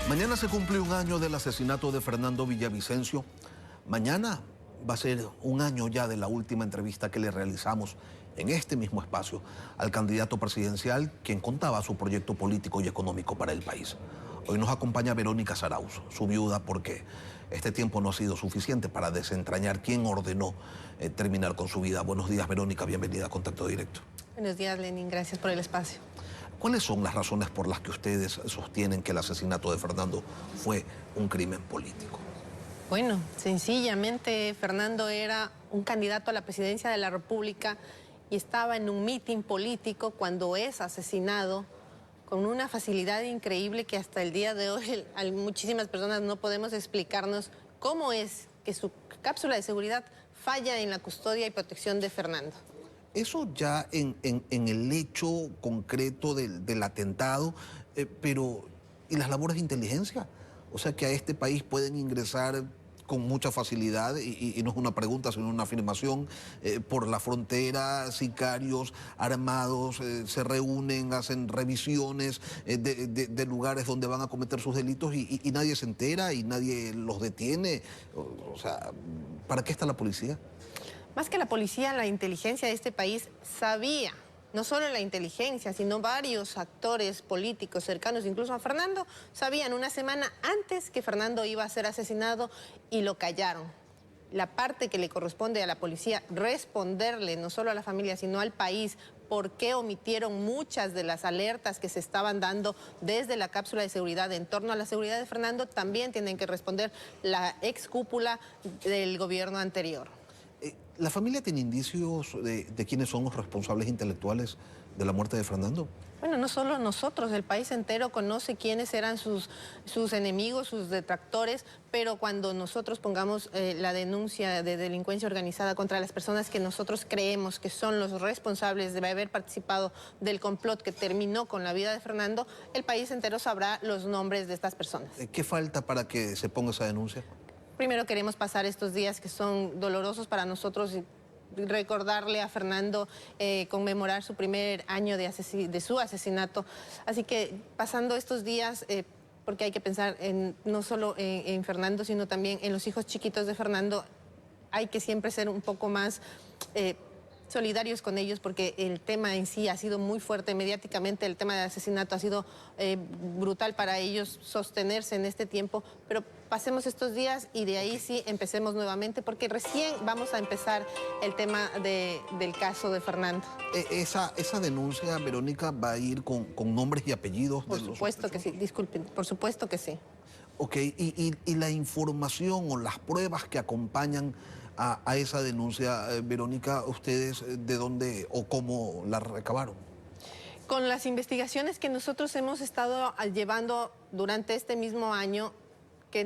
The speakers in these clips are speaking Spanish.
Mañana se cumple un año del asesinato de Fernando Villavicencio. Mañana va a ser un año ya de la última entrevista que le realizamos en este mismo espacio al candidato presidencial, quien contaba su proyecto político y económico para el país. Hoy nos acompaña Verónica Zarauz, su viuda, porque este tiempo no ha sido suficiente para desentrañar quién ordenó terminar con su vida. Buenos días, Verónica, bienvenida a Contacto Directo. Buenos días, Lenin, gracias por el espacio. ¿Cuáles son las razones por las que ustedes sostienen que el asesinato de Fernando fue un crimen político? Bueno, sencillamente Fernando era un candidato a la presidencia de la República y estaba en un mitin político cuando es asesinado con una facilidad increíble que hasta el día de hoy muchísimas personas no podemos explicarnos cómo es que su cápsula de seguridad falla en la custodia y protección de Fernando. Eso ya en el hecho concreto del atentado, pero ¿y las labores de inteligencia? O sea, que a este país pueden ingresar con mucha facilidad, y no es una pregunta, sino una afirmación, por la frontera, sicarios armados se reúnen, hacen revisiones de lugares donde van a cometer sus delitos y nadie se entera y nadie los detiene. O sea, ¿para qué está la policía? Más que la policía, la inteligencia de este país sabía, no solo la inteligencia, sino varios actores políticos cercanos, incluso a Fernando, sabían una semana antes que Fernando iba a ser asesinado y lo callaron. La parte que le corresponde a la policía responderle, no solo a la familia, sino al país, por qué omitieron muchas de las alertas que se estaban dando desde la cápsula de seguridad en torno a la seguridad de Fernando, también tienen que responder la ex cúpula del gobierno anterior. ¿La familia tiene indicios de quiénes son los responsables intelectuales de la muerte de Fernando? Bueno, no solo nosotros, el país entero conoce quiénes eran sus enemigos, sus detractores, pero cuando nosotros pongamos la denuncia de delincuencia organizada contra las personas que nosotros creemos que son los responsables de haber participado del complot que terminó con la vida de Fernando, el país entero sabrá los nombres de estas personas. ¿Qué falta para que se ponga esa denuncia? Primero queremos pasar estos días que son dolorosos para nosotros y recordarle a Fernando, conmemorar su primer año de su asesinato. Así que pasando estos días, porque hay que pensar no solo en Fernando, sino también en los hijos chiquitos de Fernando, hay que siempre ser un poco más solidarios con ellos, porque el tema en sí ha sido muy fuerte mediáticamente, el tema del asesinato ha sido brutal para ellos sostenerse en este tiempo, pero pasemos estos días y de ahí sí empecemos nuevamente, porque recién vamos a empezar el tema del caso de Fernando. Esa denuncia, Verónica, va a ir con nombres y apellidos de los sospechosos. Por supuesto que sí, disculpen, por supuesto que sí. Ok, y la información o las pruebas que acompañan a esa denuncia, Verónica, ¿ustedes de dónde o cómo la recabaron? Con las investigaciones que nosotros hemos estado llevando durante este mismo año, que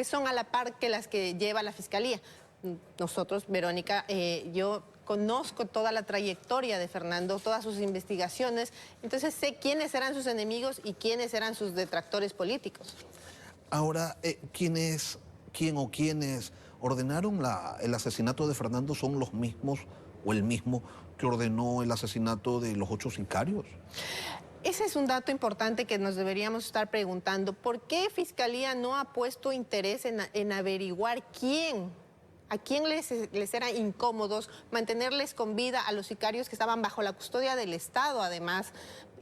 son a la par que las que lleva la Fiscalía. Nosotros, Verónica, yo conozco toda la trayectoria de Fernando, todas sus investigaciones, entonces sé quiénes eran sus enemigos y quiénes eran sus detractores políticos. Ahora, ¿quiénes ordenaron el asesinato de Fernando son los mismos o el mismo que ordenó el asesinato de los 8 sicarios? Ese es un dato importante que nos deberíamos estar preguntando. ¿Por qué Fiscalía no ha puesto interés en averiguar a quién les era incómodos mantenerles con vida a los sicarios que estaban bajo la custodia del Estado, además?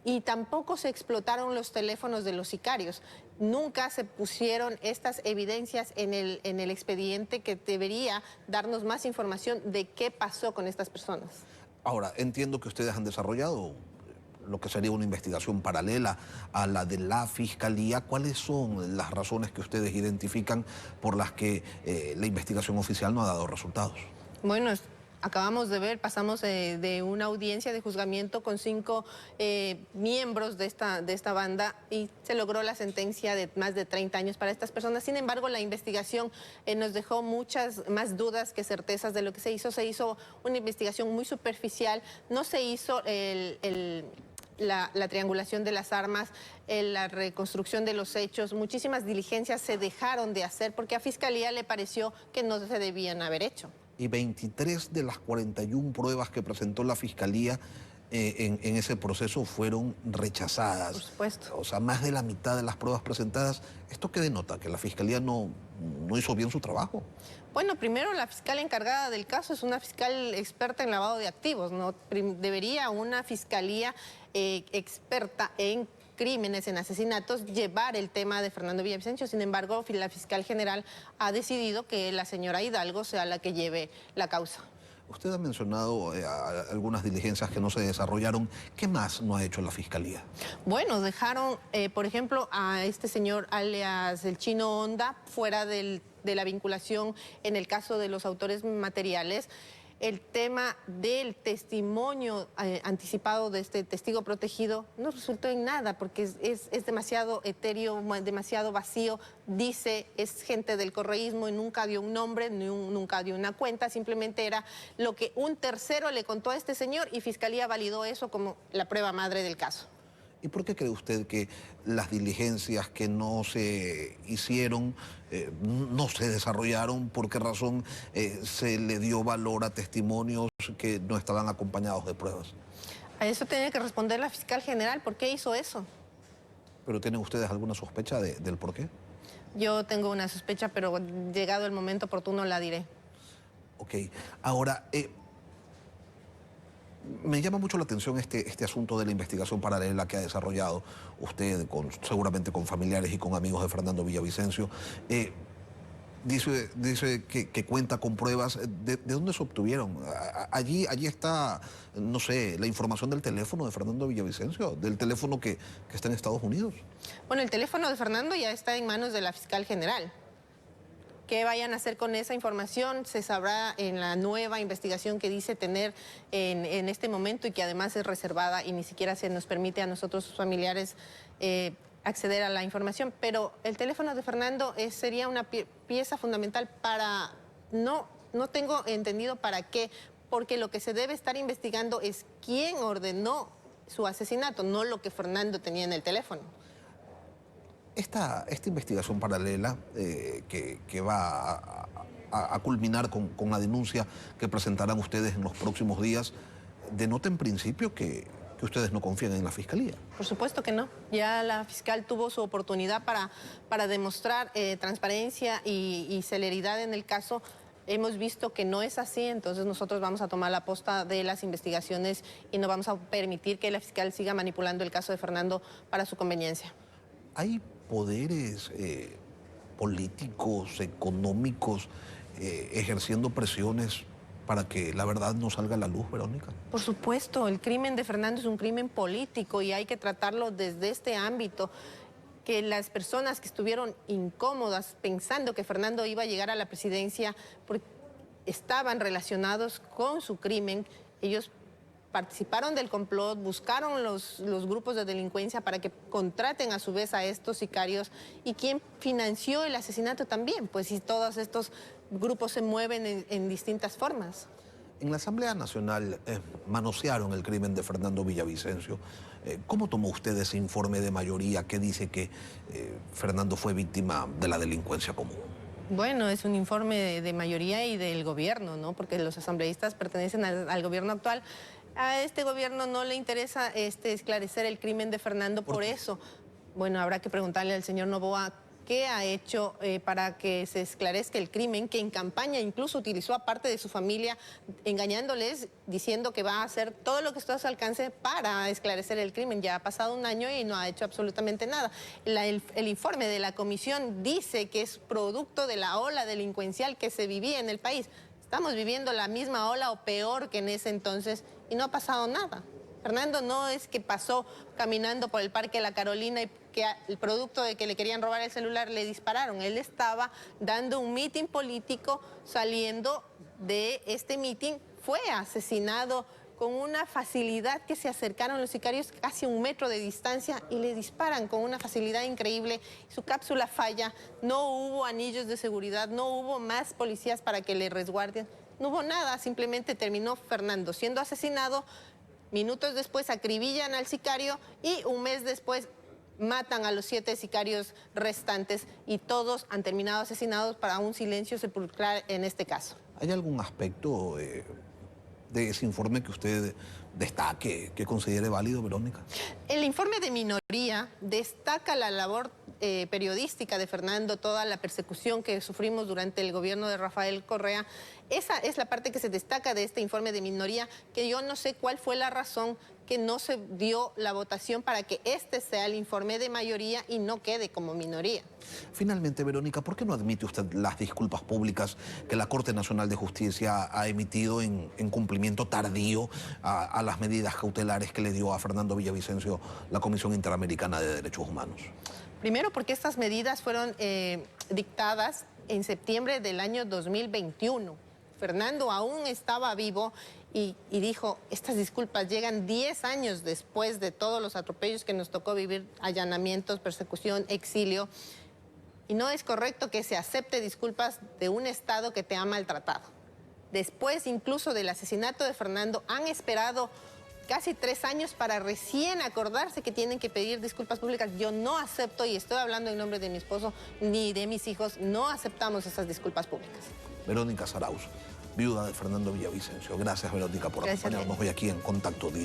Y tampoco se explotaron los teléfonos de los sicarios. Nunca se pusieron estas evidencias en el expediente que debería darnos más información de qué pasó con estas personas. Ahora, entiendo que ustedes han desarrollado lo que sería una investigación paralela a la de la Fiscalía. ¿Cuáles son las razones que ustedes identifican por las que la investigación oficial no ha dado resultados? Bueno, acabamos de ver, pasamos de una audiencia de juzgamiento con 5 miembros de esta banda y se logró la sentencia de más de 30 años para estas personas. Sin embargo, la investigación nos dejó muchas más dudas que certezas de lo que se hizo. Se hizo una investigación muy superficial, no se hizo la triangulación de las armas, la reconstrucción de los hechos. Muchísimas diligencias se dejaron de hacer porque a Fiscalía le pareció que no se debían haber hecho. Y 23 de las 41 pruebas que presentó la Fiscalía en ese proceso fueron rechazadas. Por supuesto. O sea, más de la mitad de las pruebas presentadas. ¿Esto qué denota? Que la Fiscalía no hizo bien su trabajo. Bueno, primero la fiscal encargada del caso es una fiscal experta en lavado de activos, ¿no? Debería una fiscalía experta en crímenes, en asesinatos, llevar el tema de Fernando Villavicencio. Sin embargo, la fiscal general ha decidido que la señora Hidalgo sea la que lleve la causa. Usted ha mencionado algunas diligencias que no se desarrollaron. ¿Qué más no ha hecho la Fiscalía? Bueno, dejaron, por ejemplo, a este señor alias el Chino Honda fuera de la vinculación en el caso de los autores materiales. El tema del testimonio anticipado de este testigo protegido no resultó en nada porque es demasiado etéreo, demasiado vacío. Dice, es gente del correísmo y nunca dio un nombre, nunca dio una cuenta, simplemente era lo que un tercero le contó a este señor y Fiscalía validó eso como la prueba madre del caso. ¿Y por qué cree usted que las diligencias que no se hicieron, no se desarrollaron? ¿Por qué razón se le dio valor a testimonios que no estaban acompañados de pruebas? A eso tiene que responder la fiscal general. ¿Por qué hizo eso? ¿Pero tienen ustedes alguna sospecha del por qué? Yo tengo una sospecha, pero llegado el momento oportuno la diré. Ok. Ahora, me llama mucho la atención este asunto de la investigación paralela que ha desarrollado usted, seguramente con familiares y con amigos de Fernando Villavicencio. Dice que cuenta con pruebas. ¿De dónde se obtuvieron? Allí está, no sé, la información del teléfono de Fernando Villavicencio, del teléfono que está en Estados Unidos. Bueno, el teléfono de Fernando ya está en manos de la fiscal general. ¿Qué vayan a hacer con esa información? Se sabrá en la nueva investigación que dice tener en este momento y que además es reservada y ni siquiera se nos permite a nosotros, sus familiares, acceder a la información. Pero el teléfono de Fernando sería una pieza fundamental para... No tengo entendido para qué, porque lo que se debe estar investigando es quién ordenó su asesinato, no lo que Fernando tenía en el teléfono. Esta investigación paralela que va a culminar con la denuncia que presentarán ustedes en los próximos días, denota en principio que ustedes no confían en la Fiscalía. Por supuesto que no. Ya la fiscal tuvo su oportunidad para demostrar transparencia y celeridad en el caso. Hemos visto que no es así, entonces nosotros vamos a tomar la posta de las investigaciones y no vamos a permitir que la fiscal siga manipulando el caso de Fernando para su conveniencia. ¿Hay poderes políticos, económicos, ejerciendo presiones para que la verdad no salga a la luz, Verónica? Por supuesto, el crimen de Fernando es un crimen político y hay que tratarlo desde este ámbito. Que las personas que estuvieron incómodas pensando que Fernando iba a llegar a la presidencia porque estaban relacionados con su crimen, ellos participaron del complot, buscaron los grupos de delincuencia para que contraten a su vez a estos sicarios. ¿Y quién financió el asesinato también? Pues si todos estos grupos se mueven en distintas formas. En la Asamblea Nacional manosearon el crimen de Fernando Villavicencio. ¿Cómo tomó usted ese informe de mayoría que dice que Fernando fue víctima de la delincuencia común? Bueno, es un informe de mayoría y del gobierno, ¿no? Porque los asambleístas pertenecen al gobierno actual. A este gobierno no le interesa esclarecer el crimen de Fernando por eso. Bueno, habrá que preguntarle al señor Noboa qué ha hecho para que se esclarezca el crimen, que en campaña incluso utilizó a parte de su familia, engañándoles, diciendo que va a hacer todo lo que está a su alcance para esclarecer el crimen. Ya ha pasado un año y no ha hecho absolutamente nada. El informe de la comisión dice que es producto de la ola delincuencial que se vivía en el país. Estamos viviendo la misma ola o peor que en ese entonces y no ha pasado nada. Fernando no es que pasó caminando por el Parque La Carolina y que el producto de que le querían robar el celular le dispararon. Él estaba dando un mitin político, saliendo de este mitin, fue asesinado con una facilidad que se acercaron los sicarios casi a 1 metro de distancia y le disparan con una facilidad increíble. Su cápsula falla, no hubo anillos de seguridad, no hubo más policías para que le resguarden, no hubo nada, simplemente terminó Fernando siendo asesinado. Minutos después acribillan al sicario y 1 mes después matan a los 7 sicarios restantes y todos han terminado asesinados para un silencio sepulcral en este caso. ¿Hay algún aspecto de ese informe que usted destaque, que considere válido, Verónica? El informe de minoría destaca la labor periodística de Fernando, toda la persecución que sufrimos durante el gobierno de Rafael Correa. Esa es la parte que se destaca de este informe de minoría, que yo no sé cuál fue la razón que no se dio la votación para que este sea el informe de mayoría y no quede como minoría. Finalmente, Verónica, ¿por qué no admite usted las disculpas públicas que la Corte Nacional de Justicia ha emitido en cumplimiento tardío a las medidas cautelares que le dio a Fernando Villavicencio la Comisión Interamericana de Derechos Humanos? Primero, porque estas medidas fueron dictadas en septiembre del año 2021. Fernando aún estaba vivo y dijo, estas disculpas llegan 10 años después de todos los atropellos que nos tocó vivir, allanamientos, persecución, exilio. Y no es correcto que se acepte disculpas de un Estado que te ha maltratado. Después incluso del asesinato de Fernando, han esperado casi 3 años para recién acordarse que tienen que pedir disculpas públicas. Yo no acepto, y estoy hablando en nombre de mi esposo ni de mis hijos, no aceptamos esas disculpas públicas. Verónica Zarauz, viuda de Fernando Villavicencio. Gracias, Verónica, por acompañarnos hoy aquí en Contacto Directo.